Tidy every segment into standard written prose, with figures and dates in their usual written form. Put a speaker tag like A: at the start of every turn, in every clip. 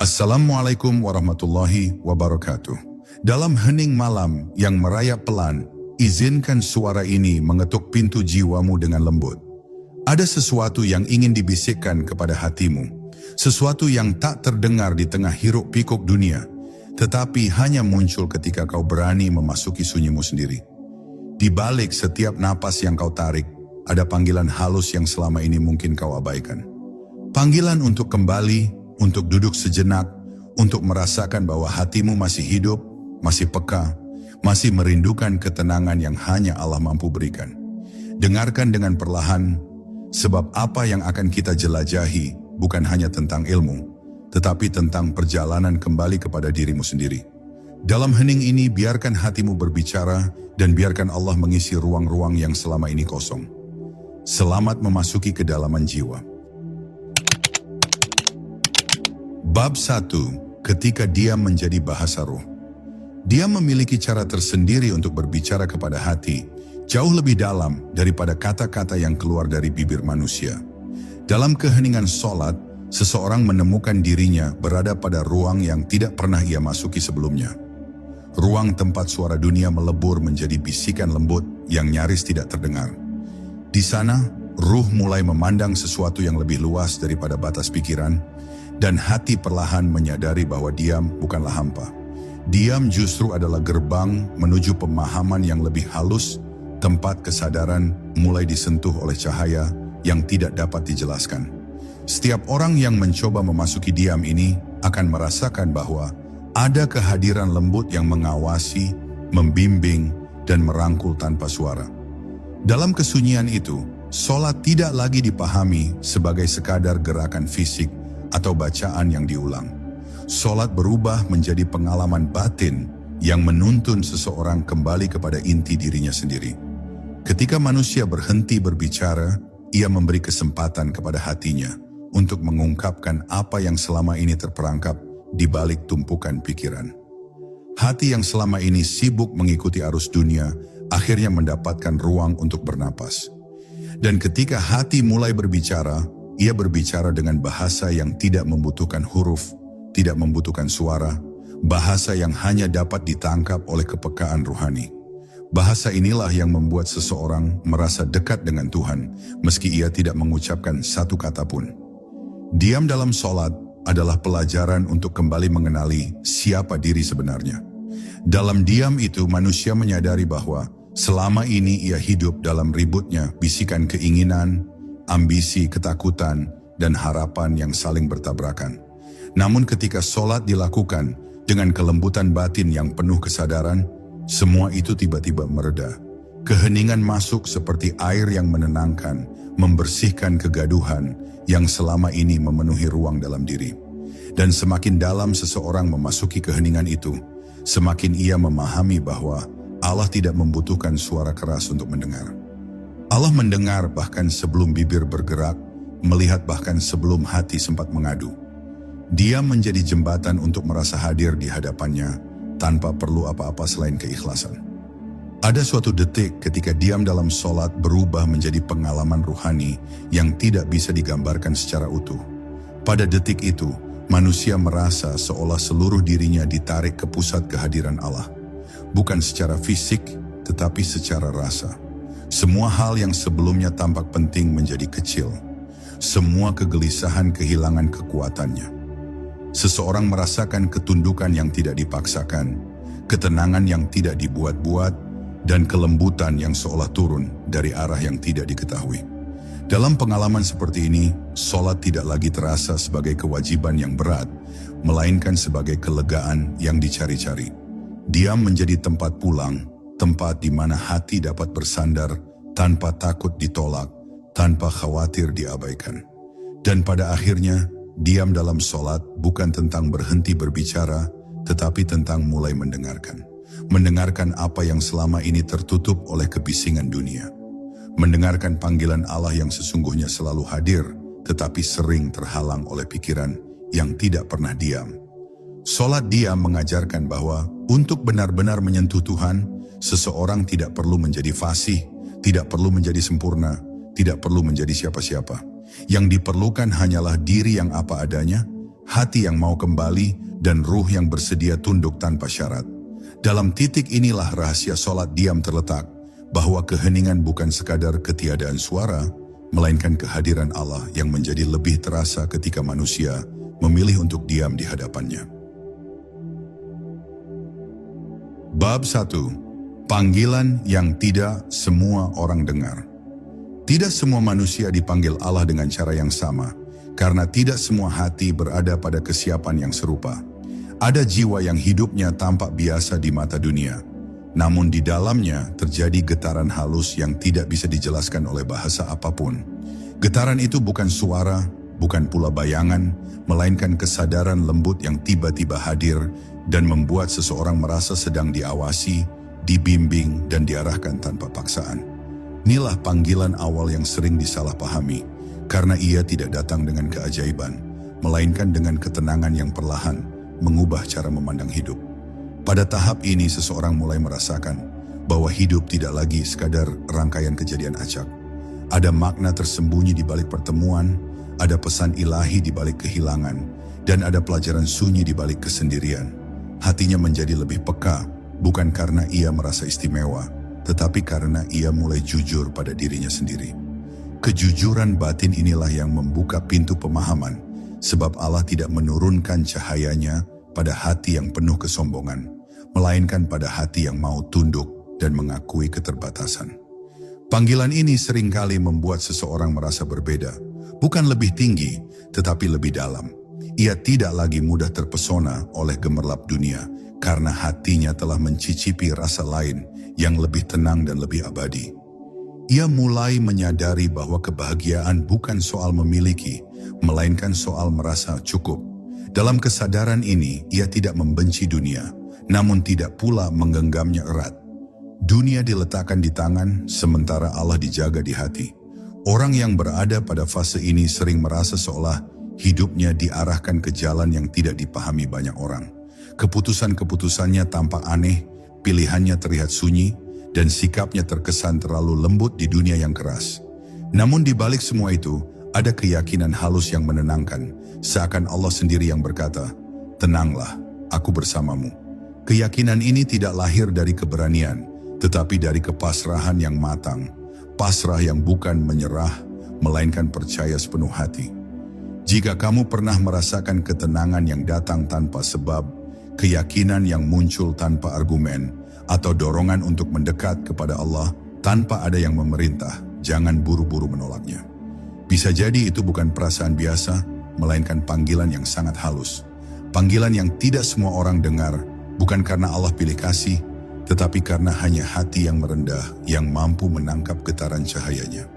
A: Assalamualaikum warahmatullahi wabarakatuh. Dalam hening malam yang merayap pelan, izinkan suara ini mengetuk pintu jiwamu dengan lembut. Ada sesuatu yang ingin dibisikkan kepada hatimu, sesuatu yang tak terdengar di tengah hiruk pikuk dunia, tetapi hanya muncul ketika kau berani memasuki sunyimu sendiri. Di balik setiap napas yang kau tarik, ada panggilan halus yang selama ini mungkin kau abaikan. Panggilan untuk kembali, untuk duduk sejenak, untuk merasakan bahwa hatimu masih hidup, masih peka, masih merindukan ketenangan yang hanya Allah mampu berikan. Dengarkan dengan perlahan, sebab apa yang akan kita jelajahi bukan hanya tentang ilmu, tetapi tentang perjalanan kembali kepada dirimu sendiri. Dalam hening ini, biarkan hatimu berbicara dan biarkan Allah mengisi ruang-ruang yang selama ini kosong. Selamat memasuki kedalaman jiwa. Bab 1. Ketika diam menjadi bahasa ruh. Diam memiliki cara tersendiri untuk berbicara kepada hati, jauh lebih dalam daripada kata-kata yang keluar dari bibir manusia. Dalam keheningan sholat, seseorang menemukan dirinya berada pada ruang yang tidak pernah ia masuki sebelumnya. Ruang tempat suara dunia melebur menjadi bisikan lembut yang nyaris tidak terdengar. Di sana, ruh mulai memandang sesuatu yang lebih luas daripada batas pikiran, dan hati perlahan menyadari bahwa diam bukanlah hampa. Diam justru adalah gerbang menuju pemahaman yang lebih halus, tempat kesadaran mulai disentuh oleh cahaya yang tidak dapat dijelaskan. Setiap orang yang mencoba memasuki diam ini akan merasakan bahwa ada kehadiran lembut yang mengawasi, membimbing, dan merangkul tanpa suara. Dalam kesunyian itu, sholat tidak lagi dipahami sebagai sekadar gerakan fisik atau bacaan yang diulang. Sholat berubah menjadi pengalaman batin yang menuntun seseorang kembali kepada inti dirinya sendiri. Ketika manusia berhenti berbicara, ia memberi kesempatan kepada hatinya untuk mengungkapkan apa yang selama ini terperangkap di balik tumpukan pikiran. Hati yang selama ini sibuk mengikuti arus dunia, akhirnya mendapatkan ruang untuk bernapas. Dan ketika hati mulai berbicara, ia berbicara dengan bahasa yang tidak membutuhkan huruf, tidak membutuhkan suara, bahasa yang hanya dapat ditangkap oleh kepekaan ruhani. Bahasa inilah yang membuat seseorang merasa dekat dengan Tuhan, meski ia tidak mengucapkan satu kata pun. Diam dalam sholat adalah pelajaran untuk kembali mengenali siapa diri sebenarnya. Dalam diam itu, manusia menyadari bahwa selama ini ia hidup dalam ributnya bisikan keinginan, ambisi, ketakutan, dan harapan yang saling bertabrakan. Namun ketika sholat dilakukan dengan kelembutan batin yang penuh kesadaran, semua itu tiba-tiba mereda. Keheningan masuk seperti air yang menenangkan, membersihkan kegaduhan yang selama ini memenuhi ruang dalam diri. Dan semakin dalam seseorang memasuki keheningan itu, semakin ia memahami bahwa Allah tidak membutuhkan suara keras untuk mendengar. Allah mendengar bahkan sebelum bibir bergerak, melihat bahkan sebelum hati sempat mengadu. Dia menjadi jembatan untuk merasa hadir di hadapannya tanpa perlu apa-apa selain keikhlasan. Ada suatu detik ketika diam dalam sholat berubah menjadi pengalaman ruhani yang tidak bisa digambarkan secara utuh. Pada detik itu, manusia merasa seolah seluruh dirinya ditarik ke pusat kehadiran Allah. Bukan secara fisik, tetapi secara rasa. Semua hal yang sebelumnya tampak penting menjadi kecil. Semua kegelisahan kehilangan kekuatannya. Seseorang merasakan ketundukan yang tidak dipaksakan, ketenangan yang tidak dibuat-buat, dan kelembutan yang seolah turun dari arah yang tidak diketahui. Dalam pengalaman seperti ini, sholat tidak lagi terasa sebagai kewajiban yang berat, melainkan sebagai kelegaan yang dicari-cari. Diam menjadi tempat pulang, tempat di mana hati dapat bersandar tanpa takut ditolak, tanpa khawatir diabaikan. Dan pada akhirnya, diam dalam sholat bukan tentang berhenti berbicara, tetapi tentang mulai mendengarkan. Mendengarkan apa yang selama ini tertutup oleh kebisingan dunia. Mendengarkan panggilan Allah yang sesungguhnya selalu hadir, tetapi sering terhalang oleh pikiran yang tidak pernah diam. Sholat diam mengajarkan bahwa untuk benar-benar menyentuh Tuhan, seseorang tidak perlu menjadi fasih, tidak perlu menjadi sempurna, tidak perlu menjadi siapa-siapa. Yang diperlukan hanyalah diri yang apa adanya, hati yang mau kembali, dan ruh yang bersedia tunduk tanpa syarat. Dalam titik inilah rahasia sholat diam terletak, bahwa keheningan bukan sekadar ketiadaan suara, melainkan kehadiran Allah yang menjadi lebih terasa ketika manusia memilih untuk diam di hadapannya. Bab 1. Panggilan yang tidak semua orang dengar. Tidak semua manusia dipanggil Allah dengan cara yang sama, karena tidak semua hati berada pada kesiapan yang serupa. Ada jiwa yang hidupnya tampak biasa di mata dunia, namun di dalamnya terjadi getaran halus yang tidak bisa dijelaskan oleh bahasa apapun. Getaran itu bukan suara, bukan pula bayangan, melainkan kesadaran lembut yang tiba-tiba hadir dan membuat seseorang merasa sedang diawasi, dibimbing, dan diarahkan tanpa paksaan. Inilah panggilan awal yang sering disalahpahami, karena ia tidak datang dengan keajaiban, melainkan dengan ketenangan yang perlahan mengubah cara memandang hidup. Pada tahap ini seseorang mulai merasakan bahwa hidup tidak lagi sekadar rangkaian kejadian acak. Ada makna tersembunyi di balik pertemuan, ada pesan ilahi di balik kehilangan, dan ada pelajaran sunyi di balik kesendirian. Hatinya menjadi lebih peka, bukan karena ia merasa istimewa, tetapi karena ia mulai jujur pada dirinya sendiri. Kejujuran batin inilah yang membuka pintu pemahaman, sebab Allah tidak menurunkan cahayanya pada hati yang penuh kesombongan, melainkan pada hati yang mau tunduk dan mengakui keterbatasan. Panggilan ini seringkali membuat seseorang merasa berbeda, bukan lebih tinggi, tetapi lebih dalam. Ia tidak lagi mudah terpesona oleh gemerlap dunia, karena hatinya telah mencicipi rasa lain yang lebih tenang dan lebih abadi. Ia mulai menyadari bahwa kebahagiaan bukan soal memiliki, melainkan soal merasa cukup. Dalam kesadaran ini, ia tidak membenci dunia, namun tidak pula menggenggamnya erat. Dunia diletakkan di tangan, sementara Allah dijaga di hati. Orang yang berada pada fase ini sering merasa seolah hidupnya diarahkan ke jalan yang tidak dipahami banyak orang. Keputusan-keputusannya tampak aneh, pilihannya terlihat sunyi, dan sikapnya terkesan terlalu lembut di dunia yang keras. Namun di balik semua itu, ada keyakinan halus yang menenangkan, seakan Allah sendiri yang berkata, "Tenanglah, aku bersamamu." Keyakinan ini tidak lahir dari keberanian, tetapi dari kepasrahan yang matang, pasrah yang bukan menyerah, melainkan percaya sepenuh hati. Jika kamu pernah merasakan ketenangan yang datang tanpa sebab, keyakinan yang muncul tanpa argumen, atau dorongan untuk mendekat kepada Allah tanpa ada yang memerintah, jangan buru-buru menolaknya. Bisa jadi itu bukan perasaan biasa, melainkan panggilan yang sangat halus. Panggilan yang tidak semua orang dengar, bukan karena Allah pilih kasih, tetapi karena hanya hati yang merendah yang mampu menangkap getaran cahayanya.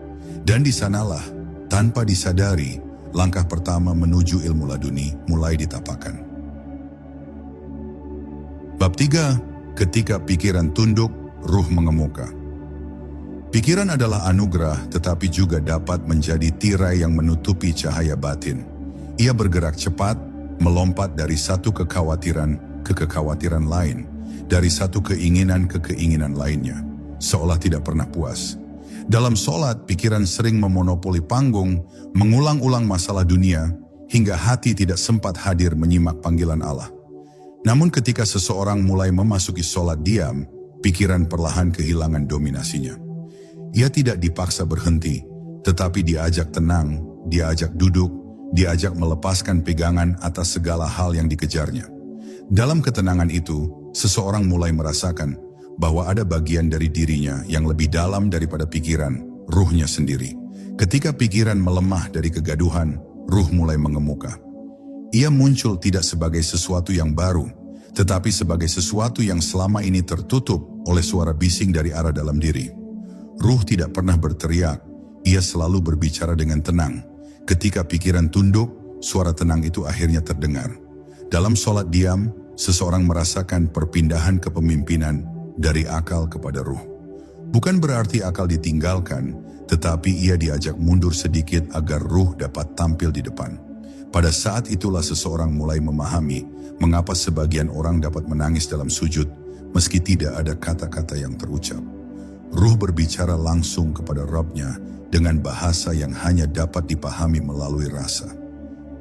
A: Dan di sanalah, tanpa disadari, langkah pertama menuju ilmu laduni mulai ditapakkan. Bab 3. Ketika pikiran tunduk, ruh mengemuka. Pikiran adalah anugerah, tetapi juga dapat menjadi tirai yang menutupi cahaya batin. Ia bergerak cepat, melompat dari satu kekhawatiran ke kekhawatiran lain, dari satu keinginan ke keinginan lainnya, seolah tidak pernah puas. Dalam sholat, pikiran sering memonopoli panggung, mengulang-ulang masalah dunia, hingga hati tidak sempat hadir menyimak panggilan Allah. Namun ketika seseorang mulai memasuki sholat diam, pikiran perlahan kehilangan dominasinya. Ia tidak dipaksa berhenti, tetapi diajak tenang, diajak duduk, diajak melepaskan pegangan atas segala hal yang dikejarnya. Dalam ketenangan itu, seseorang mulai merasakan bahwa ada bagian dari dirinya yang lebih dalam daripada pikiran, ruhnya sendiri. Ketika pikiran melemah dari kegaduhan, ruh mulai mengemuka. Ia muncul tidak sebagai sesuatu yang baru, tetapi sebagai sesuatu yang selama ini tertutup oleh suara bising dari arah dalam diri. Ruh tidak pernah berteriak, ia selalu berbicara dengan tenang. Ketika pikiran tunduk, suara tenang itu akhirnya terdengar. Dalam sholat diam, seseorang merasakan perpindahan kepemimpinan dari akal kepada ruh. Bukan berarti akal ditinggalkan, tetapi ia diajak mundur sedikit agar ruh dapat tampil di depan. Pada saat itulah seseorang mulai memahami mengapa sebagian orang dapat menangis dalam sujud meski tidak ada kata-kata yang terucap. Ruh berbicara langsung kepada Rabb-Nya dengan bahasa yang hanya dapat dipahami melalui rasa.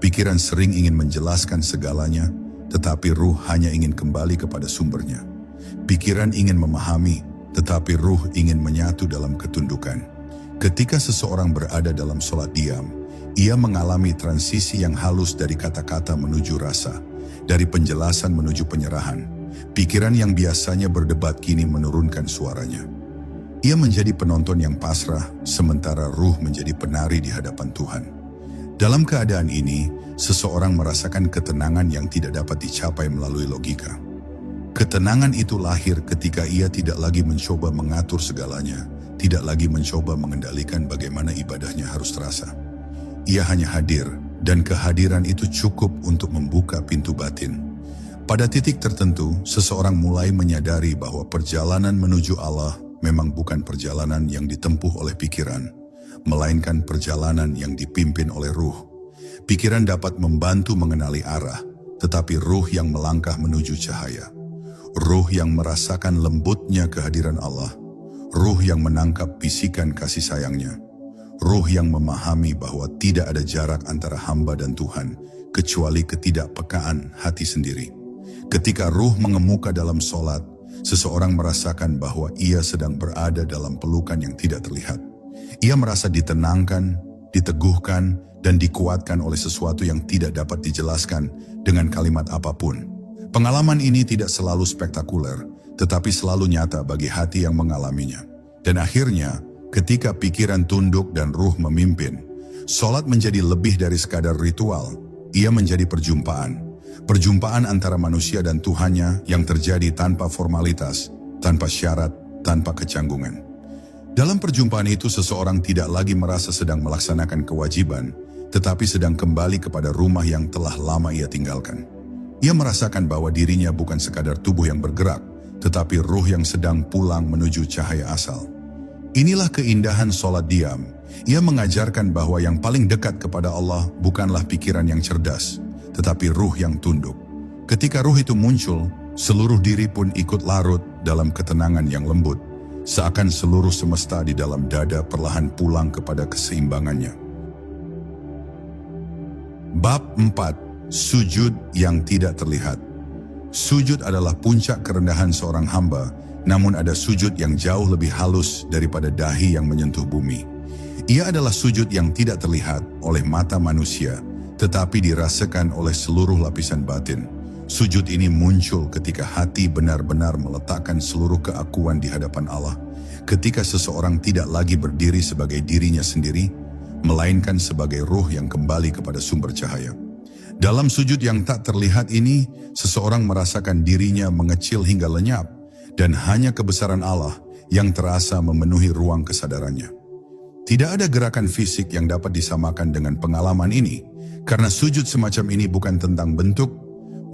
A: Pikiran sering ingin menjelaskan segalanya, tetapi ruh hanya ingin kembali kepada sumbernya. Pikiran ingin memahami, tetapi ruh ingin menyatu dalam ketundukan. Ketika seseorang berada dalam sholat diam, ia mengalami transisi yang halus dari kata-kata menuju rasa, dari penjelasan menuju penyerahan. Pikiran yang biasanya berdebat kini menurunkan suaranya. Ia menjadi penonton yang pasrah, sementara ruh menjadi penari di hadapan Tuhan. Dalam keadaan ini, seseorang merasakan ketenangan yang tidak dapat dicapai melalui logika. Ketenangan itu lahir ketika ia tidak lagi mencoba mengatur segalanya, tidak lagi mencoba mengendalikan bagaimana ibadahnya harus terasa. Ia hanya hadir, dan kehadiran itu cukup untuk membuka pintu batin. Pada titik tertentu, seseorang mulai menyadari bahwa perjalanan menuju Allah memang bukan perjalanan yang ditempuh oleh pikiran, melainkan perjalanan yang dipimpin oleh ruh. Pikiran dapat membantu mengenali arah, tetapi ruh yang melangkah menuju cahaya. Ruh yang merasakan lembutnya kehadiran Allah. Ruh yang menangkap bisikan kasih sayangnya. Ruh yang memahami bahwa tidak ada jarak antara hamba dan Tuhan, kecuali ketidakpekaan hati sendiri. Ketika ruh mengemuka dalam sholat, seseorang merasakan bahwa ia sedang berada dalam pelukan yang tidak terlihat. Ia merasa ditenangkan, diteguhkan, dan dikuatkan oleh sesuatu yang tidak dapat dijelaskan dengan kalimat apapun. Pengalaman ini tidak selalu spektakuler, tetapi selalu nyata bagi hati yang mengalaminya. Dan akhirnya, ketika pikiran tunduk dan ruh memimpin, sholat menjadi lebih dari sekadar ritual. Ia menjadi perjumpaan. Perjumpaan antara manusia dan Tuhannya yang terjadi tanpa formalitas, tanpa syarat, tanpa kecanggungan. Dalam perjumpaan itu seseorang tidak lagi merasa sedang melaksanakan kewajiban, tetapi sedang kembali kepada rumah yang telah lama ia tinggalkan. Ia merasakan bahwa dirinya bukan sekadar tubuh yang bergerak, tetapi ruh yang sedang pulang menuju cahaya asal. Inilah keindahan sholat diam. Ia mengajarkan bahwa yang paling dekat kepada Allah bukanlah pikiran yang cerdas, tetapi ruh yang tunduk. Ketika ruh itu muncul, seluruh diri pun ikut larut dalam ketenangan yang lembut, seakan seluruh semesta di dalam dada perlahan pulang kepada keseimbangannya. Bab 4. Sujud yang tidak terlihat. Sujud adalah puncak kerendahan seorang hamba, namun ada sujud yang jauh lebih halus daripada dahi yang menyentuh bumi. Ia adalah sujud yang tidak terlihat oleh mata manusia, tetapi dirasakan oleh seluruh lapisan batin. Sujud ini muncul ketika hati benar-benar meletakkan seluruh keakuan di hadapan Allah, ketika seseorang tidak lagi berdiri sebagai dirinya sendiri, melainkan sebagai ruh yang kembali kepada sumber cahaya. Dalam sujud yang tak terlihat ini, seseorang merasakan dirinya mengecil hingga lenyap, dan hanya kebesaran Allah yang terasa memenuhi ruang kesadarannya. Tidak ada gerakan fisik yang dapat disamakan dengan pengalaman ini, karena sujud semacam ini bukan tentang bentuk,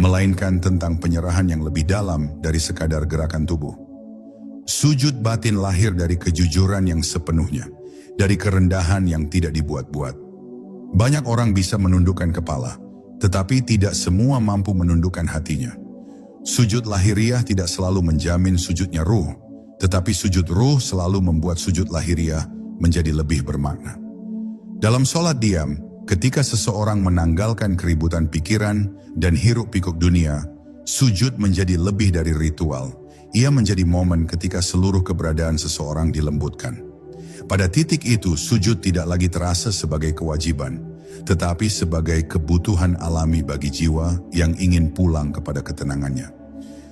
A: melainkan tentang penyerahan yang lebih dalam dari sekadar gerakan tubuh. Sujud batin lahir dari kejujuran yang sepenuhnya, dari kerendahan yang tidak dibuat-buat. Banyak orang bisa menundukkan kepala, tetapi tidak semua mampu menundukkan hatinya. Sujud lahiriah tidak selalu menjamin sujudnya ruh, tetapi sujud ruh selalu membuat sujud lahiriah menjadi lebih bermakna. Dalam sholat diam, ketika seseorang menanggalkan keributan pikiran dan hiruk-pikuk dunia, sujud menjadi lebih dari ritual. Ia menjadi momen ketika seluruh keberadaan seseorang dilembutkan. Pada titik itu, sujud tidak lagi terasa sebagai kewajiban, tetapi sebagai kebutuhan alami bagi jiwa yang ingin pulang kepada ketenangannya.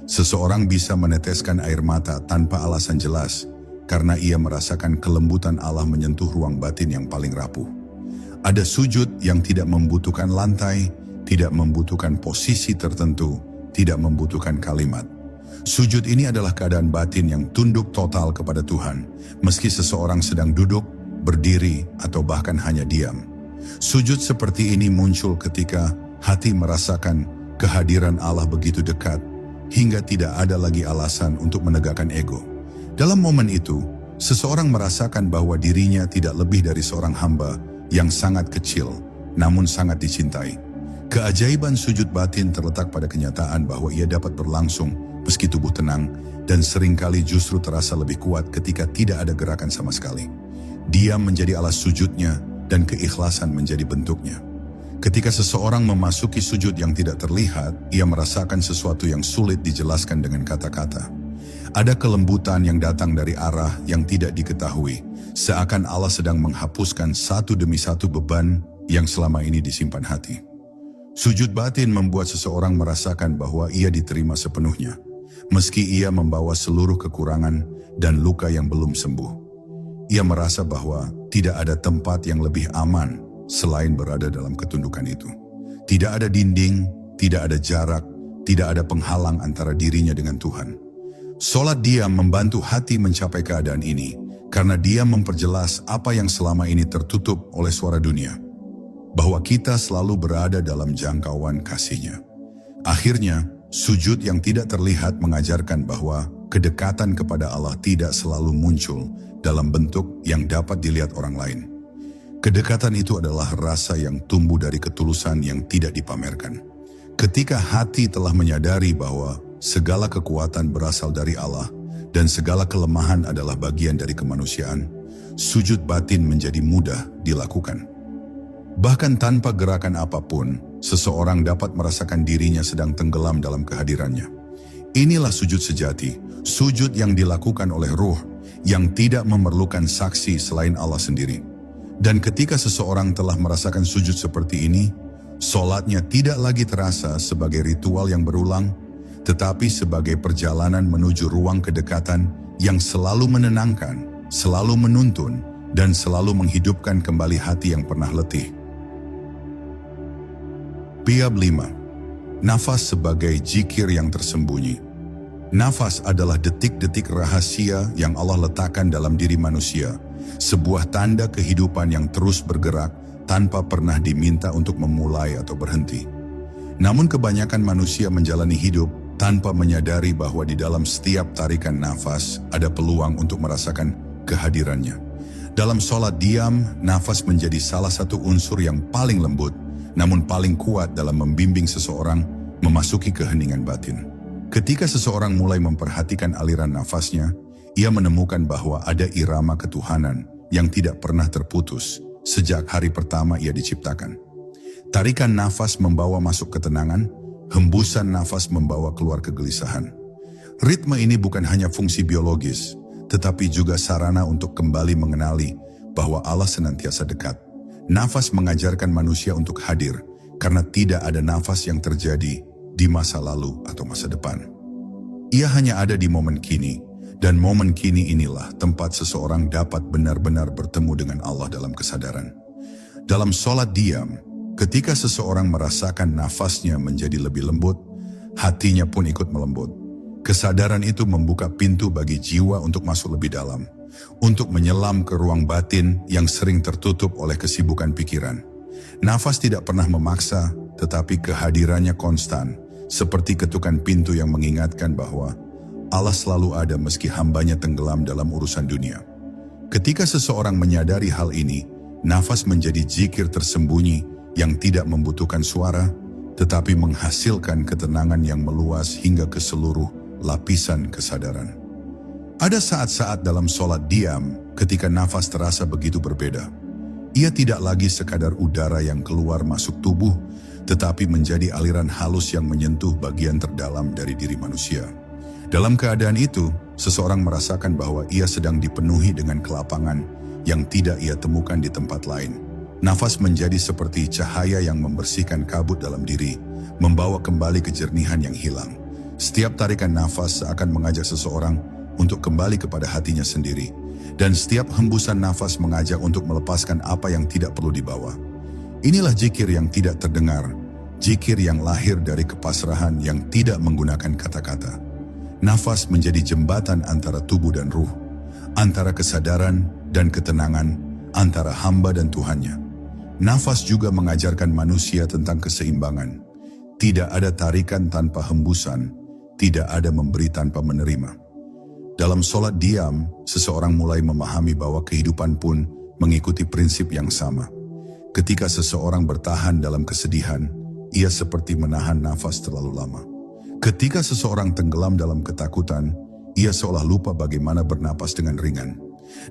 A: Seseorang bisa meneteskan air mata tanpa alasan jelas, karena ia merasakan kelembutan Allah menyentuh ruang batin yang paling rapuh. Ada sujud yang tidak membutuhkan lantai, tidak membutuhkan posisi tertentu, tidak membutuhkan kalimat. Sujud ini adalah keadaan batin yang tunduk total kepada Tuhan, meski seseorang sedang duduk, berdiri, atau bahkan hanya diam. Sujud seperti ini muncul ketika hati merasakan kehadiran Allah begitu dekat, hingga tidak ada lagi alasan untuk menegakkan ego. Dalam momen itu, seseorang merasakan bahwa dirinya tidak lebih dari seorang hamba yang sangat kecil, namun sangat dicintai. Keajaiban sujud batin terletak pada kenyataan bahwa ia dapat berlangsung meski tubuh tenang, dan seringkali justru terasa lebih kuat ketika tidak ada gerakan sama sekali. Diam menjadi alas sujudnya, dan keikhlasan menjadi bentuknya. Ketika seseorang memasuki sujud yang tidak terlihat, ia merasakan sesuatu yang sulit dijelaskan dengan kata-kata. Ada kelembutan yang datang dari arah yang tidak diketahui, seakan Allah sedang menghapuskan satu demi satu beban yang selama ini disimpan hati. Sujud batin membuat seseorang merasakan bahwa ia diterima sepenuhnya, meski ia membawa seluruh kekurangan dan luka yang belum sembuh. Ia merasa bahwa tidak ada tempat yang lebih aman selain berada dalam ketundukan itu. Tidak ada dinding, tidak ada jarak, tidak ada penghalang antara dirinya dengan Tuhan. Salat diam membantu hati mencapai keadaan ini, karena dia memperjelas apa yang selama ini tertutup oleh suara dunia, bahwa kita selalu berada dalam jangkauan kasih-Nya. Akhirnya, sujud yang tidak terlihat mengajarkan bahwa kedekatan kepada Allah tidak selalu muncul dalam bentuk yang dapat dilihat orang lain. Kedekatan itu adalah rasa yang tumbuh dari ketulusan yang tidak dipamerkan. Ketika hati telah menyadari bahwa segala kekuatan berasal dari Allah dan segala kelemahan adalah bagian dari kemanusiaan, sujud batin menjadi mudah dilakukan. Bahkan tanpa gerakan apapun, seseorang dapat merasakan dirinya sedang tenggelam dalam kehadirannya. Inilah sujud sejati, sujud yang dilakukan oleh ruh, yang tidak memerlukan saksi selain Allah sendiri. Dan ketika seseorang telah merasakan sujud seperti ini, solatnya tidak lagi terasa sebagai ritual yang berulang, tetapi sebagai perjalanan menuju ruang kedekatan yang selalu menenangkan, selalu menuntun, dan selalu menghidupkan kembali hati yang pernah letih. Bab 5. Nafas sebagai zikir yang tersembunyi. Nafas adalah detik-detik rahasia yang Allah letakkan dalam diri manusia, sebuah tanda kehidupan yang terus bergerak tanpa pernah diminta untuk memulai atau berhenti. Namun kebanyakan manusia menjalani hidup tanpa menyadari bahwa di dalam setiap tarikan nafas ada peluang untuk merasakan kehadirannya. Dalam sholat diam, nafas menjadi salah satu unsur yang paling lembut, namun paling kuat dalam membimbing seseorang memasuki keheningan batin. Ketika seseorang mulai memperhatikan aliran nafasnya, ia menemukan bahwa ada irama ketuhanan yang tidak pernah terputus sejak hari pertama ia diciptakan. Tarikan nafas membawa masuk ketenangan, hembusan nafas membawa keluar kegelisahan. Ritme ini bukan hanya fungsi biologis, tetapi juga sarana untuk kembali mengenali bahwa Allah senantiasa dekat. Nafas mengajarkan manusia untuk hadir, karena tidak ada nafas yang terjadi di masa lalu atau masa depan. Ia hanya ada di momen kini, dan momen kini inilah tempat seseorang dapat benar-benar bertemu dengan Allah dalam kesadaran. Dalam sholat diam, ketika seseorang merasakan nafasnya menjadi lebih lembut, hatinya pun ikut melembut. Kesadaran itu membuka pintu bagi jiwa untuk masuk lebih dalam, untuk menyelam ke ruang batin yang sering tertutup oleh kesibukan pikiran. Nafas tidak pernah memaksa, tetapi kehadirannya konstan, seperti ketukan pintu yang mengingatkan bahwa Allah selalu ada meski hambanya tenggelam dalam urusan dunia. Ketika seseorang menyadari hal ini, nafas menjadi zikir tersembunyi yang tidak membutuhkan suara, tetapi menghasilkan ketenangan yang meluas hingga ke seluruh lapisan kesadaran. Ada saat-saat dalam sholat diam ketika nafas terasa begitu berbeda. Ia tidak lagi sekadar udara yang keluar masuk tubuh, tetapi menjadi aliran halus yang menyentuh bagian terdalam dari diri manusia. Dalam keadaan itu, seseorang merasakan bahwa ia sedang dipenuhi dengan kelapangan yang tidak ia temukan di tempat lain. Nafas menjadi seperti cahaya yang membersihkan kabut dalam diri, membawa kembali kejernihan yang hilang. Setiap tarikan nafas seakan mengajak seseorang untuk kembali kepada hatinya sendiri, dan setiap hembusan nafas mengajak untuk melepaskan apa yang tidak perlu dibawa. Inilah zikir yang tidak terdengar, zikir yang lahir dari kepasrahan yang tidak menggunakan kata-kata. Nafas menjadi jembatan antara tubuh dan ruh, antara kesadaran dan ketenangan, antara hamba dan Tuhannya. Nafas juga mengajarkan manusia tentang keseimbangan. Tidak ada tarikan tanpa hembusan, tidak ada memberi tanpa menerima. Dalam sholat diam, seseorang mulai memahami bahwa kehidupan pun mengikuti prinsip yang sama. Ketika seseorang bertahan dalam kesedihan, ia seperti menahan nafas terlalu lama. Ketika seseorang tenggelam dalam ketakutan, ia seolah lupa bagaimana bernapas dengan ringan.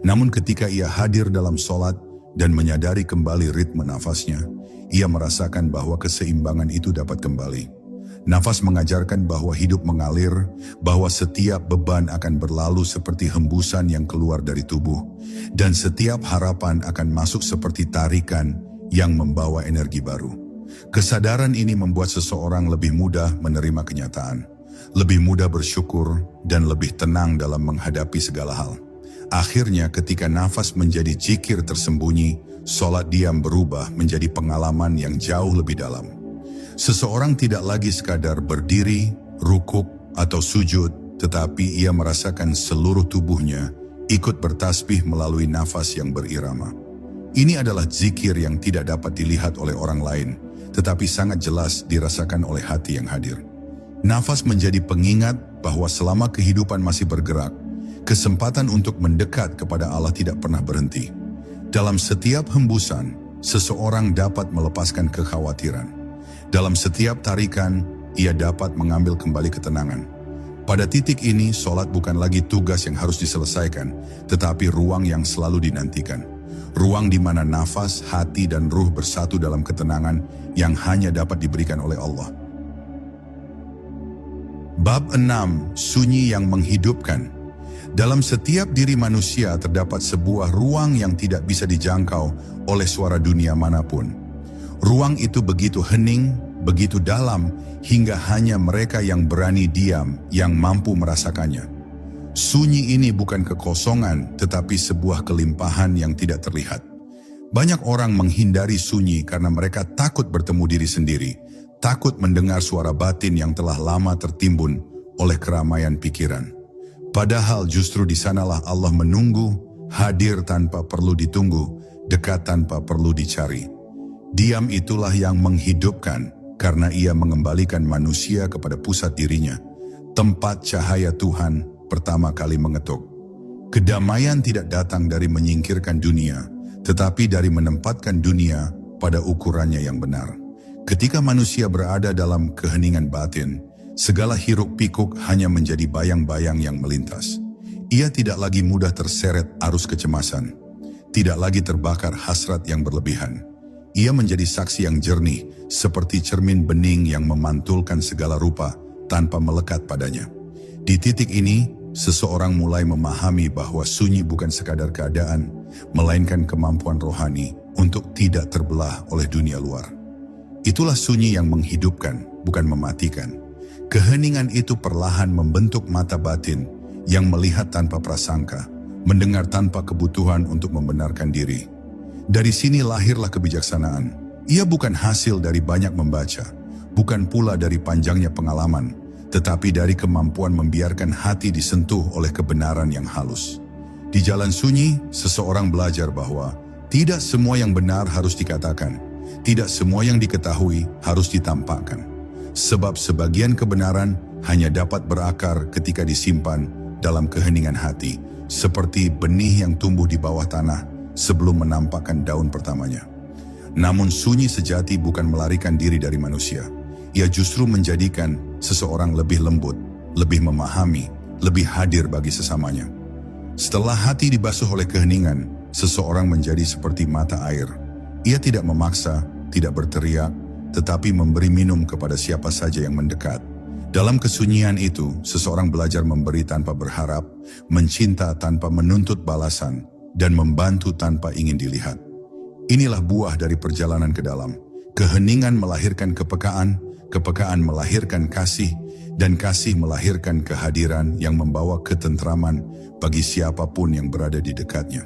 A: Namun ketika ia hadir dalam sholat, dan menyadari kembali ritme nafasnya, ia merasakan bahwa keseimbangan itu dapat kembali. Nafas mengajarkan bahwa hidup mengalir, bahwa setiap beban akan berlalu seperti hembusan yang keluar dari tubuh, dan setiap harapan akan masuk seperti tarikan yang membawa energi baru. Kesadaran ini membuat seseorang lebih mudah menerima kenyataan, lebih mudah bersyukur, dan lebih tenang dalam menghadapi segala hal. Akhirnya ketika nafas menjadi zikir tersembunyi, sholat diam berubah menjadi pengalaman yang jauh lebih dalam. Seseorang tidak lagi sekadar berdiri, rukuk, atau sujud, tetapi ia merasakan seluruh tubuhnya ikut bertasbih melalui nafas yang berirama. Ini adalah zikir yang tidak dapat dilihat oleh orang lain, tetapi sangat jelas dirasakan oleh hati yang hadir. Nafas menjadi pengingat bahwa selama kehidupan masih bergerak, kesempatan untuk mendekat kepada Allah tidak pernah berhenti. Dalam setiap hembusan, seseorang dapat melepaskan kekhawatiran. Dalam setiap tarikan, ia dapat mengambil kembali ketenangan. Pada titik ini, sholat bukan lagi tugas yang harus diselesaikan, tetapi ruang yang selalu dinantikan. Ruang di mana nafas, hati, dan ruh bersatu dalam ketenangan yang hanya dapat diberikan oleh Allah. Bab 6. Sunyi yang menghidupkan. Dalam setiap diri manusia terdapat sebuah ruang yang tidak bisa dijangkau oleh suara dunia manapun. Ruang itu begitu hening, begitu dalam, hingga hanya mereka yang berani diam yang mampu merasakannya. Sunyi ini bukan kekosongan, tetapi sebuah kelimpahan yang tidak terlihat. Banyak orang menghindari sunyi karena mereka takut bertemu diri sendiri, takut mendengar suara batin yang telah lama tertimbun oleh keramaian pikiran. Padahal justru di sanalah Allah menunggu, hadir tanpa perlu ditunggu, dekat tanpa perlu dicari. Diam itulah yang menghidupkan, karena ia mengembalikan manusia kepada pusat dirinya, tempat cahaya Tuhan pertama kali mengetuk. Kedamaian tidak datang dari menyingkirkan dunia, tetapi dari menempatkan dunia pada ukurannya yang benar. Ketika manusia berada dalam keheningan batin, segala hiruk pikuk hanya menjadi bayang-bayang yang melintas. Ia tidak lagi mudah terseret arus kecemasan, tidak lagi terbakar hasrat yang berlebihan. Ia menjadi saksi yang jernih, seperti cermin bening yang memantulkan segala rupa tanpa melekat padanya. Di titik ini, seseorang mulai memahami bahwa sunyi bukan sekadar keadaan, melainkan kemampuan rohani untuk tidak terbelah oleh dunia luar. Itulah sunyi yang menghidupkan, bukan mematikan. Keheningan itu perlahan membentuk mata batin yang melihat tanpa prasangka, mendengar tanpa kebutuhan untuk membenarkan diri. Dari sini lahirlah kebijaksanaan. Ia bukan hasil dari banyak membaca, bukan pula dari panjangnya pengalaman, tetapi dari kemampuan membiarkan hati disentuh oleh kebenaran yang halus. Di jalan sunyi, seseorang belajar bahwa tidak semua yang benar harus dikatakan, tidak semua yang diketahui harus ditampakkan. Sebab sebagian kebenaran hanya dapat berakar ketika disimpan dalam keheningan hati, seperti benih yang tumbuh di bawah tanah sebelum menampakkan daun pertamanya. Namun sunyi sejati bukan melarikan diri dari manusia. Ia justru menjadikan seseorang lebih lembut, lebih memahami, lebih hadir bagi sesamanya. Setelah hati dibasuh oleh keheningan, seseorang menjadi seperti mata air. Ia tidak memaksa, tidak berteriak, tetapi memberi minum kepada siapa saja yang mendekat. Dalam kesunyian itu, seseorang belajar memberi tanpa berharap, mencinta tanpa menuntut balasan, dan membantu tanpa ingin dilihat. Inilah buah dari perjalanan ke dalam. Keheningan melahirkan kepekaan, kepekaan melahirkan kasih, dan kasih melahirkan kehadiran yang membawa ketentraman bagi siapapun yang berada di dekatnya.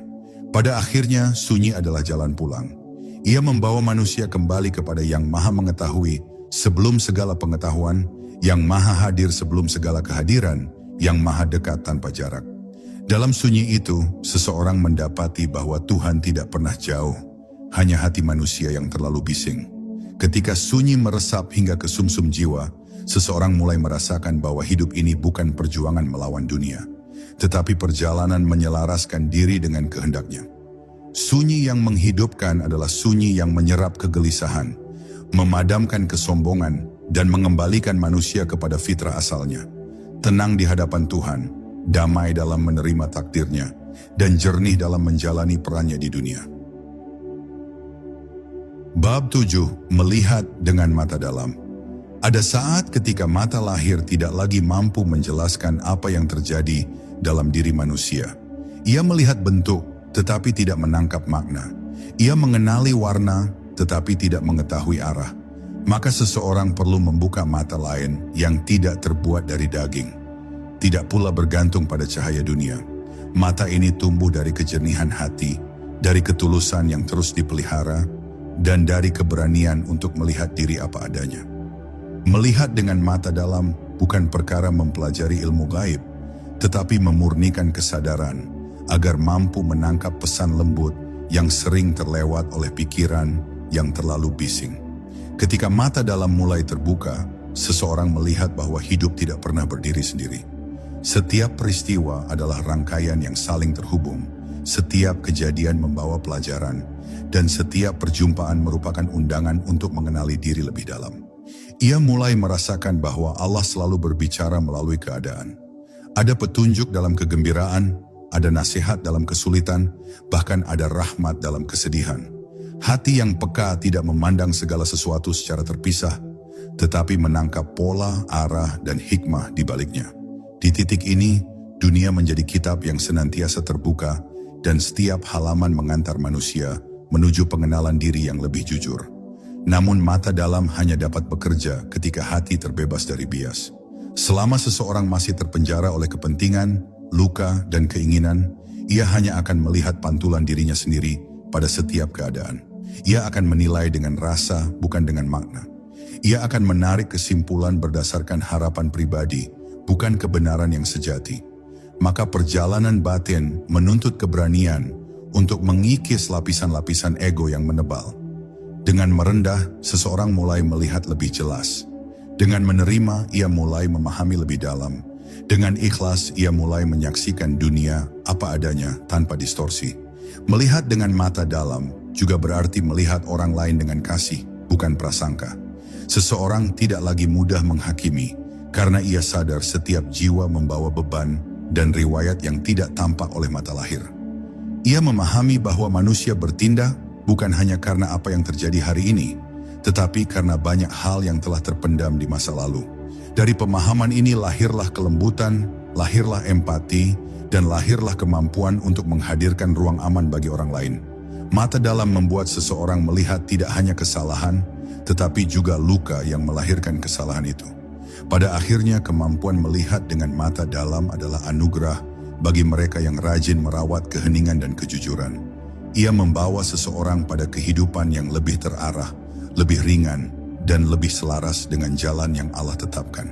A: Pada akhirnya, sunyi adalah jalan pulang. Ia membawa manusia kembali kepada Yang Maha Mengetahui sebelum segala pengetahuan, Yang Maha Hadir sebelum segala kehadiran, Yang Maha Dekat tanpa jarak. Dalam sunyi itu, seseorang mendapati bahwa Tuhan tidak pernah jauh, hanya hati manusia yang terlalu bising. Ketika sunyi meresap hingga ke sumsum jiwa, seseorang mulai merasakan bahwa hidup ini bukan perjuangan melawan dunia, tetapi perjalanan menyelaraskan diri dengan kehendaknya. Sunyi yang menghidupkan adalah sunyi yang menyerap kegelisahan, memadamkan kesombongan, dan mengembalikan manusia kepada fitrah asalnya. Tenang di hadapan Tuhan, damai dalam menerima takdirnya, dan jernih dalam menjalani perannya di dunia. Bab 7. Melihat dengan mata dalam. Ada saat ketika mata lahir tidak lagi mampu menjelaskan apa yang terjadi dalam diri manusia. Ia melihat bentuk, tetapi tidak menangkap makna. Ia mengenali warna, tetapi tidak mengetahui arah. Maka seseorang perlu membuka mata lain yang tidak terbuat dari daging. Tidak pula bergantung pada cahaya dunia. Mata ini tumbuh dari kejernihan hati, dari ketulusan yang terus dipelihara, dan dari keberanian untuk melihat diri apa adanya. Melihat dengan mata dalam bukan perkara mempelajari ilmu gaib, tetapi memurnikan kesadaran agar mampu menangkap pesan lembut yang sering terlewat oleh pikiran yang terlalu bising. Ketika mata dalam mulai terbuka, seseorang melihat bahwa hidup tidak pernah berdiri sendiri. Setiap peristiwa adalah rangkaian yang saling terhubung, setiap kejadian membawa pelajaran, dan setiap perjumpaan merupakan undangan untuk mengenali diri lebih dalam. Ia mulai merasakan bahwa Allah selalu berbicara melalui keadaan. Ada petunjuk dalam kegembiraan, ada nasihat dalam kesulitan, bahkan ada rahmat dalam kesedihan. Hati yang peka tidak memandang segala sesuatu secara terpisah, tetapi menangkap pola, arah, dan hikmah di baliknya. Di titik ini, dunia menjadi kitab yang senantiasa terbuka, dan setiap halaman mengantar manusia menuju pengenalan diri yang lebih jujur. Namun mata dalam hanya dapat bekerja ketika hati terbebas dari bias. Selama seseorang masih terpenjara oleh kepentingan, luka, dan keinginan, ia hanya akan melihat pantulan dirinya sendiri pada setiap keadaan. Ia akan menilai dengan rasa, bukan dengan makna. Ia akan menarik kesimpulan berdasarkan harapan pribadi, bukan kebenaran yang sejati. Maka perjalanan batin menuntut keberanian untuk mengikis lapisan-lapisan ego yang menebal. Dengan merendah, seseorang mulai melihat lebih jelas. Dengan menerima, ia mulai memahami lebih dalam. Dengan ikhlas, ia mulai menyaksikan dunia apa adanya tanpa distorsi. Melihat dengan mata dalam juga berarti melihat orang lain dengan kasih, bukan prasangka. Seseorang tidak lagi mudah menghakimi, karena ia sadar setiap jiwa membawa beban dan riwayat yang tidak tampak oleh mata lahir. Ia memahami bahwa manusia bertindak bukan hanya karena apa yang terjadi hari ini, tetapi karena banyak hal yang telah terpendam di masa lalu. Dari pemahaman ini lahirlah kelembutan, lahirlah empati, dan lahirlah kemampuan untuk menghadirkan ruang aman bagi orang lain. Mata dalam membuat seseorang melihat tidak hanya kesalahan, tetapi juga luka yang melahirkan kesalahan itu. Pada akhirnya kemampuan melihat dengan mata dalam adalah anugerah bagi mereka yang rajin merawat keheningan dan kejujuran. Ia membawa seseorang pada kehidupan yang lebih terarah, lebih ringan, dan lebih selaras dengan jalan yang Allah tetapkan.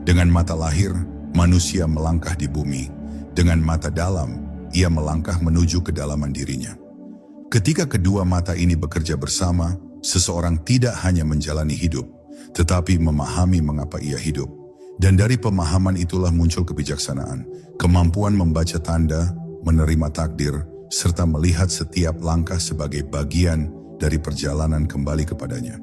A: Dengan mata lahir, manusia melangkah di bumi. Dengan mata dalam, ia melangkah menuju kedalaman dirinya. Ketika kedua mata ini bekerja bersama, seseorang tidak hanya menjalani hidup, tetapi memahami mengapa ia hidup. Dan dari pemahaman itulah muncul kebijaksanaan, kemampuan membaca tanda, menerima takdir, serta melihat setiap langkah sebagai bagian dari perjalanan kembali kepadanya.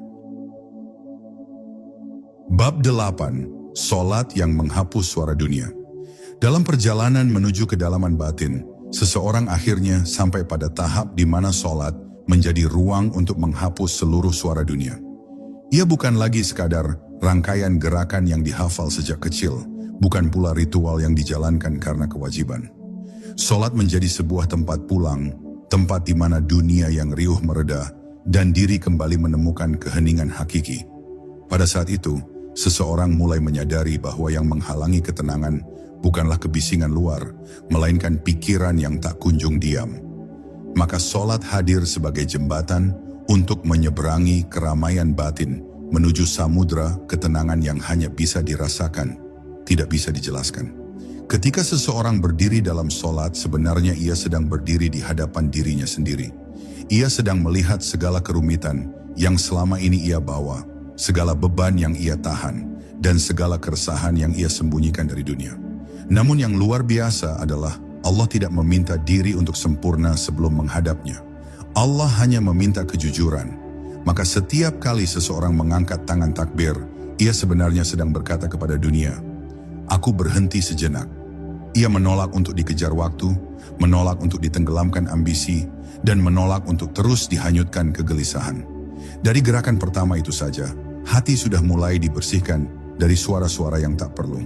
A: Bab 8. Salat yang menghapus suara dunia. Dalam perjalanan menuju kedalaman batin, seseorang akhirnya sampai pada tahap di mana salat menjadi ruang untuk menghapus seluruh suara dunia. Ia bukan lagi sekadar rangkaian gerakan yang dihafal sejak kecil, bukan pula ritual yang dijalankan karena kewajiban. Salat menjadi sebuah tempat pulang, tempat di mana dunia yang riuh mereda dan diri kembali menemukan keheningan hakiki. Pada saat itu, seseorang mulai menyadari bahwa yang menghalangi ketenangan bukanlah kebisingan luar, melainkan pikiran yang tak kunjung diam. Maka salat hadir sebagai jembatan untuk menyeberangi keramaian batin menuju samudra ketenangan yang hanya bisa dirasakan, tidak bisa dijelaskan. Ketika seseorang berdiri dalam salat, sebenarnya ia sedang berdiri di hadapan dirinya sendiri. Ia sedang melihat segala kerumitan yang selama ini ia bawa, segala beban yang ia tahan, dan segala keresahan yang ia sembunyikan dari dunia. Namun yang luar biasa adalah Allah tidak meminta diri untuk sempurna sebelum menghadapnya. Allah hanya meminta kejujuran. Maka setiap kali seseorang mengangkat tangan takbir, ia sebenarnya sedang berkata kepada dunia, "Aku berhenti sejenak." Ia menolak untuk dikejar waktu, menolak untuk ditenggelamkan ambisi, dan menolak untuk terus dihanyutkan kegelisahan. Dari gerakan pertama itu saja, hati sudah mulai dibersihkan dari suara-suara yang tak perlu.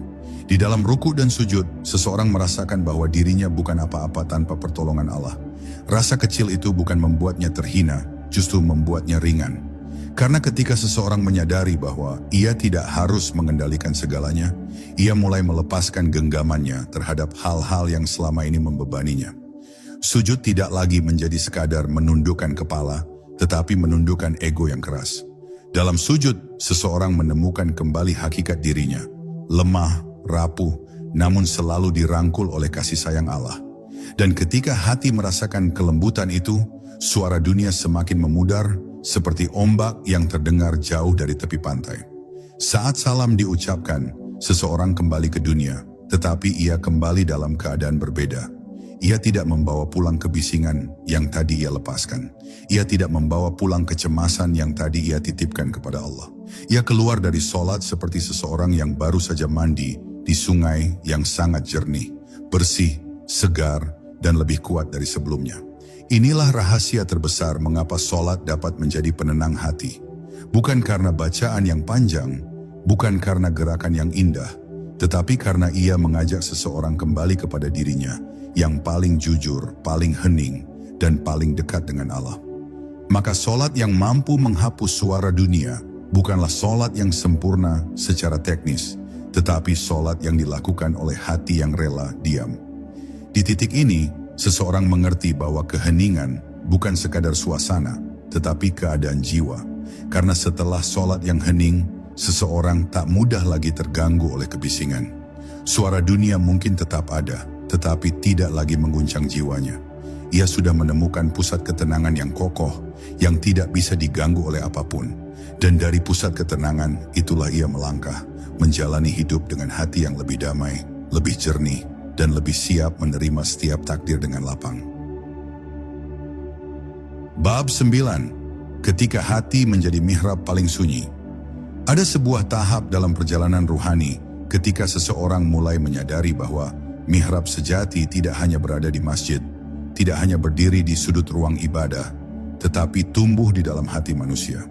A: Di dalam ruku dan sujud, seseorang merasakan bahwa dirinya bukan apa-apa tanpa pertolongan Allah. Rasa kecil itu bukan membuatnya terhina, justru membuatnya ringan. Karena ketika seseorang menyadari bahwa ia tidak harus mengendalikan segalanya, ia mulai melepaskan genggamannya terhadap hal-hal yang selama ini membebaninya. Sujud tidak lagi menjadi sekadar menundukkan kepala, tetapi menundukkan ego yang keras. Dalam sujud, seseorang menemukan kembali hakikat dirinya, lemah, rapuh, namun selalu dirangkul oleh kasih sayang Allah. Dan ketika hati merasakan kelembutan itu, suara dunia semakin memudar, seperti ombak yang terdengar jauh dari tepi pantai. Saat salam diucapkan, seseorang kembali ke dunia, tetapi ia kembali dalam keadaan berbeda. Ia tidak membawa pulang kebisingan yang tadi ia lepaskan. Ia tidak membawa pulang kecemasan yang tadi ia titipkan kepada Allah. Ia keluar dari sholat seperti seseorang yang baru saja mandi di sungai yang sangat jernih, bersih, segar, dan lebih kuat dari sebelumnya. Inilah rahasia terbesar mengapa sholat dapat menjadi penenang hati. Bukan karena bacaan yang panjang, bukan karena gerakan yang indah, tetapi karena ia mengajak seseorang kembali kepada dirinya yang paling jujur, paling hening, dan paling dekat dengan Allah. Maka sholat yang mampu menghapus suara dunia bukanlah sholat yang sempurna secara teknis, tetapi sholat yang dilakukan oleh hati yang rela diam. Di titik ini, seseorang mengerti bahwa keheningan bukan sekadar suasana, tetapi keadaan jiwa. Karena setelah sholat yang hening, seseorang tak mudah lagi terganggu oleh kebisingan. Suara dunia mungkin tetap ada, tetapi tidak lagi mengguncang jiwanya. Ia sudah menemukan pusat ketenangan yang kokoh, yang tidak bisa diganggu oleh apapun. Dan dari pusat ketenangan, itulah ia melangkah, menjalani hidup dengan hati yang lebih damai, lebih jernih, dan lebih siap menerima setiap takdir dengan lapang. Bab 9. Ketika hati menjadi mihrab paling sunyi. Ada sebuah tahap dalam perjalanan ruhani ketika seseorang mulai menyadari bahwa mihrab sejati tidak hanya berada di masjid, tidak hanya berdiri di sudut ruang ibadah, tetapi tumbuh di dalam hati manusia.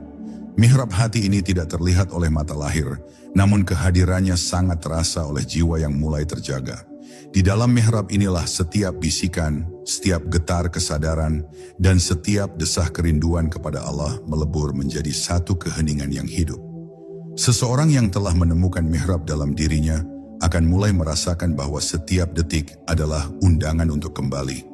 A: Mihrab hati ini tidak terlihat oleh mata lahir, namun kehadirannya sangat terasa oleh jiwa yang mulai terjaga. Di dalam mihrab inilah setiap bisikan, setiap getar kesadaran, dan setiap desah kerinduan kepada Allah melebur menjadi satu keheningan yang hidup. Seseorang yang telah menemukan mihrab dalam dirinya akan mulai merasakan bahwa setiap detik adalah undangan untuk kembali.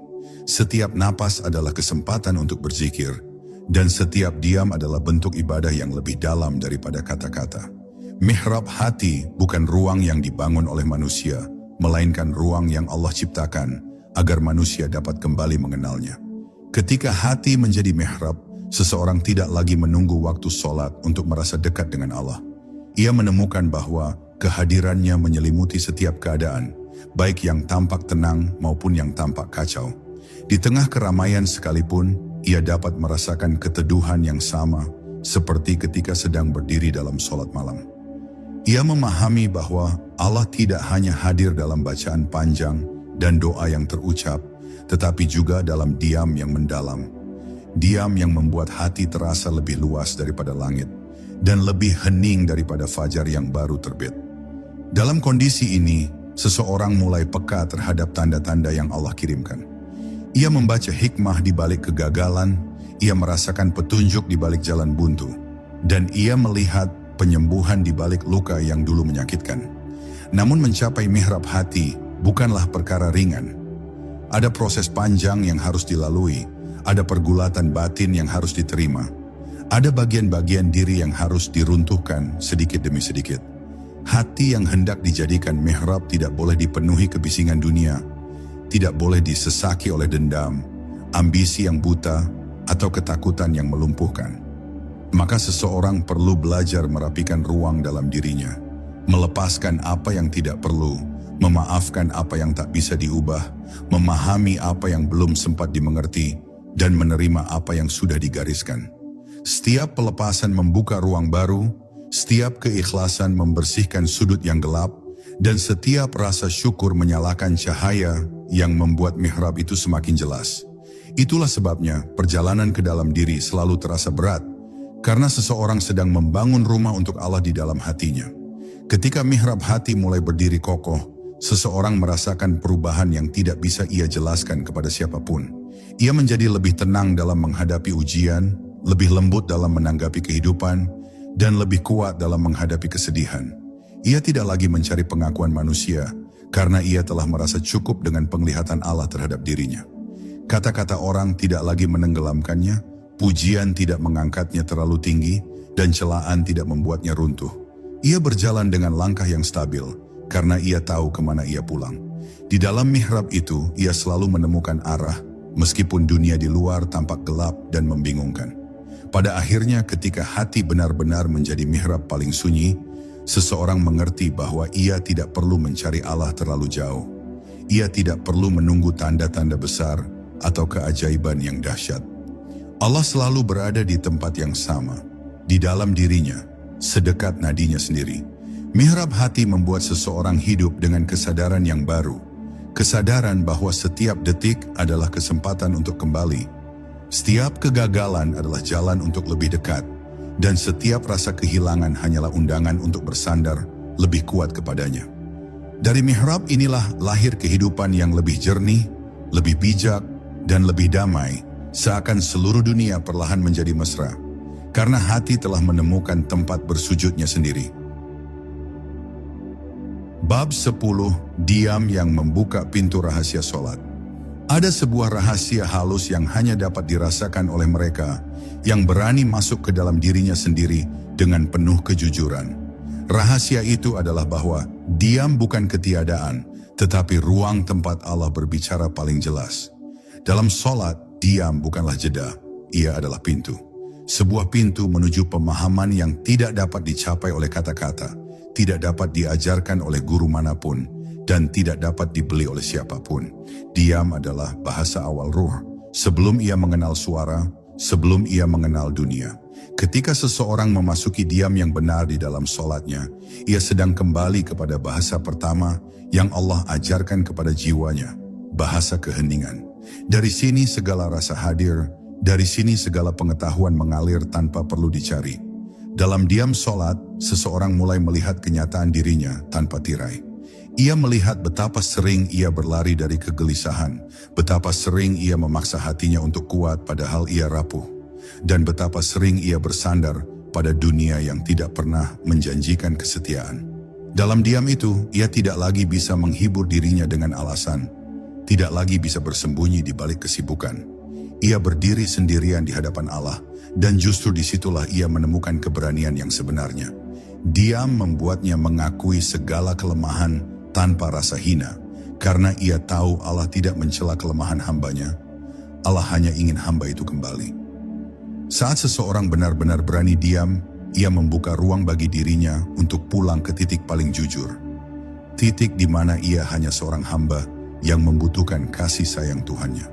A: Setiap napas adalah kesempatan untuk berzikir, dan setiap diam adalah bentuk ibadah yang lebih dalam daripada kata-kata. Mihrab hati bukan ruang yang dibangun oleh manusia, melainkan ruang yang Allah ciptakan agar manusia dapat kembali mengenalnya. Ketika hati menjadi mihrab, seseorang tidak lagi menunggu waktu sholat untuk merasa dekat dengan Allah. Ia menemukan bahwa kehadirannya menyelimuti setiap keadaan, baik yang tampak tenang maupun yang tampak kacau. Di tengah keramaian sekalipun, ia dapat merasakan keteduhan yang sama seperti ketika sedang berdiri dalam sholat malam. Ia memahami bahwa Allah tidak hanya hadir dalam bacaan panjang dan doa yang terucap, tetapi juga dalam diam yang mendalam. Diam yang membuat hati terasa lebih luas daripada langit, dan lebih hening daripada fajar yang baru terbit. Dalam kondisi ini, seseorang mulai peka terhadap tanda-tanda yang Allah kirimkan. Ia membaca hikmah di balik kegagalan, ia merasakan petunjuk di balik jalan buntu, dan ia melihat penyembuhan di balik luka yang dulu menyakitkan. Namun mencapai mihrab hati bukanlah perkara ringan. Ada proses panjang yang harus dilalui, ada pergulatan batin yang harus diterima, ada bagian-bagian diri yang harus diruntuhkan sedikit demi sedikit. Hati yang hendak dijadikan mihrab tidak boleh dipenuhi kebisingan dunia, tidak boleh disesaki oleh dendam, ambisi yang buta, atau ketakutan yang melumpuhkan. Maka seseorang perlu belajar merapikan ruang dalam dirinya, melepaskan apa yang tidak perlu, memaafkan apa yang tak bisa diubah, memahami apa yang belum sempat dimengerti, dan menerima apa yang sudah digariskan. Setiap pelepasan membuka ruang baru, setiap keikhlasan membersihkan sudut yang gelap, dan setiap rasa syukur menyalakan cahaya yang membuat mihrab itu semakin jelas. Itulah sebabnya perjalanan ke dalam diri selalu terasa berat, Karena seseorang sedang membangun rumah untuk Allah di dalam hatinya. Ketika mihrab hati mulai berdiri kokoh, seseorang merasakan perubahan yang tidak bisa ia jelaskan kepada siapapun. Ia menjadi lebih tenang dalam menghadapi ujian, lebih lembut dalam menanggapi kehidupan, dan lebih kuat dalam menghadapi kesedihan. Ia tidak lagi mencari pengakuan manusia, karena ia telah merasa cukup dengan penglihatan Allah terhadap dirinya. Kata-kata orang tidak lagi menenggelamkannya, pujian tidak mengangkatnya terlalu tinggi, dan celaan tidak membuatnya runtuh. Ia berjalan dengan langkah yang stabil, karena ia tahu kemana ia pulang. Di dalam mihrab itu, ia selalu menemukan arah, meskipun dunia di luar tampak gelap dan membingungkan. Pada akhirnya ketika hati benar-benar menjadi mihrab paling sunyi, seseorang mengerti bahwa ia tidak perlu mencari Allah terlalu jauh. Ia tidak perlu menunggu tanda-tanda besar atau keajaiban yang dahsyat. Allah selalu berada di tempat yang sama, di dalam dirinya, sedekat nadinya sendiri. Mihrab hati membuat seseorang hidup dengan kesadaran yang baru. Kesadaran bahwa setiap detik adalah kesempatan untuk kembali. Setiap kegagalan adalah jalan untuk lebih dekat. Dan setiap rasa kehilangan hanyalah undangan untuk bersandar lebih kuat kepadanya. Dari mihrab inilah lahir kehidupan yang lebih jernih, lebih bijak, dan lebih damai, seakan seluruh dunia perlahan menjadi mesra. Karena hati telah menemukan tempat bersujudnya sendiri. Bab 10. Diam yang membuka pintu rahasia solat. Ada sebuah rahasia halus yang hanya dapat dirasakan oleh mereka yang berani masuk ke dalam dirinya sendiri dengan penuh kejujuran. Rahasia itu adalah bahwa diam bukan ketiadaan, tetapi ruang tempat Allah berbicara paling jelas. Dalam solat, diam bukanlah jeda, ia adalah pintu. Sebuah pintu menuju pemahaman yang tidak dapat dicapai oleh kata-kata, tidak dapat diajarkan oleh guru manapun, dan tidak dapat dibeli oleh siapapun. Diam adalah bahasa awal ruh. Sebelum ia mengenal suara, sebelum ia mengenal dunia. Ketika seseorang memasuki diam yang benar di dalam solatnya, ia sedang kembali kepada bahasa pertama yang Allah ajarkan kepada jiwanya, bahasa keheningan. Dari sini segala rasa hadir, dari sini segala pengetahuan mengalir tanpa perlu dicari. Dalam diam solat, seseorang mulai melihat kenyataan dirinya tanpa tirai. Ia melihat betapa sering ia berlari dari kegelisahan, betapa sering ia memaksa hatinya untuk kuat padahal ia rapuh, dan betapa sering ia bersandar pada dunia yang tidak pernah menjanjikan kesetiaan. Dalam diam itu, ia tidak lagi bisa menghibur dirinya dengan alasan, tidak lagi bisa bersembunyi di balik kesibukan. Ia berdiri sendirian di hadapan Allah, dan justru disitulah ia menemukan keberanian yang sebenarnya. Diam membuatnya mengakui segala kelemahan tanpa rasa hina, karena ia tahu Allah tidak mencela kelemahan hambanya. Allah hanya ingin hamba itu kembali. Saat seseorang benar-benar berani diam, ia membuka ruang bagi dirinya untuk pulang ke titik paling jujur. Titik di mana ia hanya seorang hamba yang membutuhkan kasih sayang Tuhannya.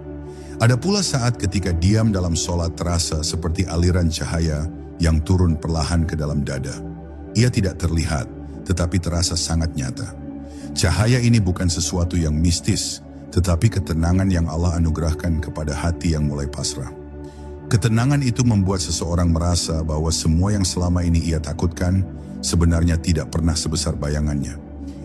A: Ada pula saat ketika diam dalam solat terasa seperti aliran cahaya yang turun perlahan ke dalam dada. Ia tidak terlihat, tetapi terasa sangat nyata. Cahaya ini bukan sesuatu yang mistis, tetapi ketenangan yang Allah anugerahkan kepada hati yang mulai pasrah. Ketenangan itu membuat seseorang merasa bahwa semua yang selama ini ia takutkan sebenarnya tidak pernah sebesar bayangannya.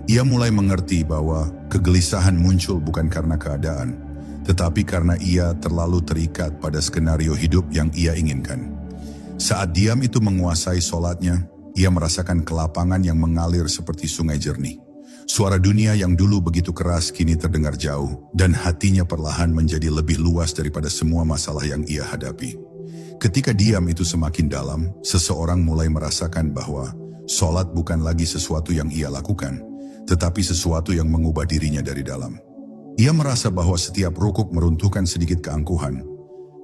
A: Ia mulai mengerti bahwa kegelisahan muncul bukan karena keadaan, tetapi karena ia terlalu terikat pada skenario hidup yang ia inginkan. Saat diam itu menguasai solatnya, ia merasakan kelapangan yang mengalir seperti sungai jernih. Suara dunia yang dulu begitu keras kini terdengar jauh, dan hatinya perlahan menjadi lebih luas daripada semua masalah yang ia hadapi. Ketika diam itu semakin dalam, seseorang mulai merasakan bahwa solat bukan lagi sesuatu yang ia lakukan, tetapi sesuatu yang mengubah dirinya dari dalam. Ia merasa bahwa setiap rukuk meruntuhkan sedikit keangkuhan,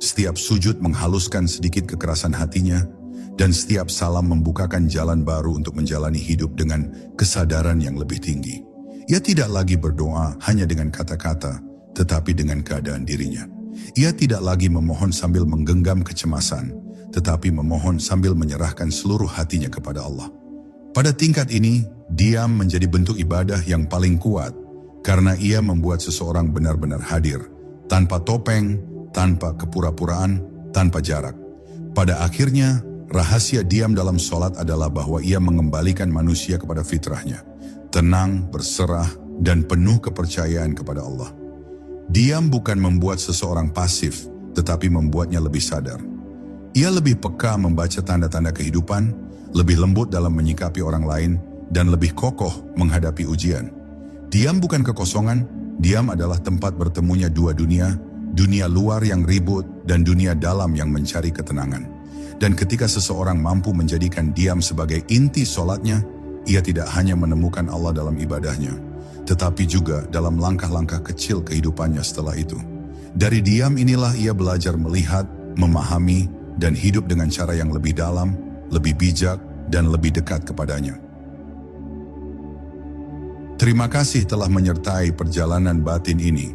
A: setiap sujud menghaluskan sedikit kekerasan hatinya, dan setiap salam membukakan jalan baru untuk menjalani hidup dengan kesadaran yang lebih tinggi. Ia tidak lagi berdoa hanya dengan kata-kata, tetapi dengan keadaan dirinya. Ia tidak lagi memohon sambil menggenggam kecemasan, tetapi memohon sambil menyerahkan seluruh hatinya kepada Allah. Pada tingkat ini, diam menjadi bentuk ibadah yang paling kuat, karena ia membuat seseorang benar-benar hadir, tanpa topeng, tanpa kepura-puraan, tanpa jarak. Pada akhirnya, Rahasia diam dalam sholat adalah bahwa ia mengembalikan manusia kepada fitrahnya, tenang, berserah, dan penuh kepercayaan kepada Allah. Diam bukan membuat seseorang pasif, tetapi membuatnya lebih sadar. Ia lebih peka membaca tanda-tanda kehidupan, lebih lembut dalam menyikapi orang lain, dan lebih kokoh menghadapi ujian. Diam bukan kekosongan, diam adalah tempat bertemunya dua dunia, dunia luar yang ribut dan dunia dalam yang mencari ketenangan. Dan ketika seseorang mampu menjadikan diam sebagai inti sholatnya, ia tidak hanya menemukan Allah dalam ibadahnya, tetapi juga dalam langkah-langkah kecil kehidupannya setelah itu. Dari diam inilah ia belajar melihat, memahami, dan hidup dengan cara yang lebih dalam, lebih bijak, dan lebih dekat kepadanya. Terima kasih telah menyertai perjalanan batin ini.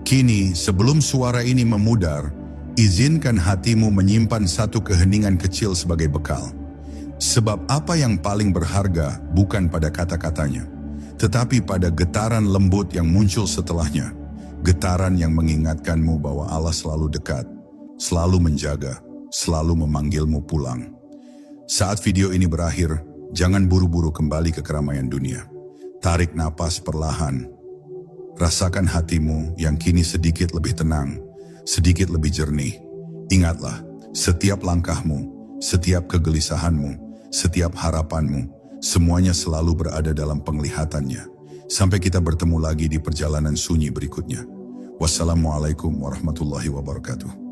A: Kini, sebelum suara ini memudar, izinkan hatimu menyimpan satu keheningan kecil sebagai bekal. Sebab apa yang paling berharga bukan pada kata-katanya, tetapi pada getaran lembut yang muncul setelahnya. Getaran yang mengingatkanmu bahwa Allah selalu dekat, selalu menjaga, selalu memanggilmu pulang. Saat video ini berakhir, jangan buru-buru kembali ke keramaian dunia. Tarik napas perlahan. Rasakan hatimu yang kini sedikit lebih tenang, sedikit lebih jernih. Ingatlah, setiap langkahmu, setiap kegelisahanmu, setiap harapanmu, semuanya selalu berada dalam penglihatannya. Sampai kita bertemu lagi di perjalanan sunyi berikutnya. Wassalamualaikum warahmatullahi wabarakatuh.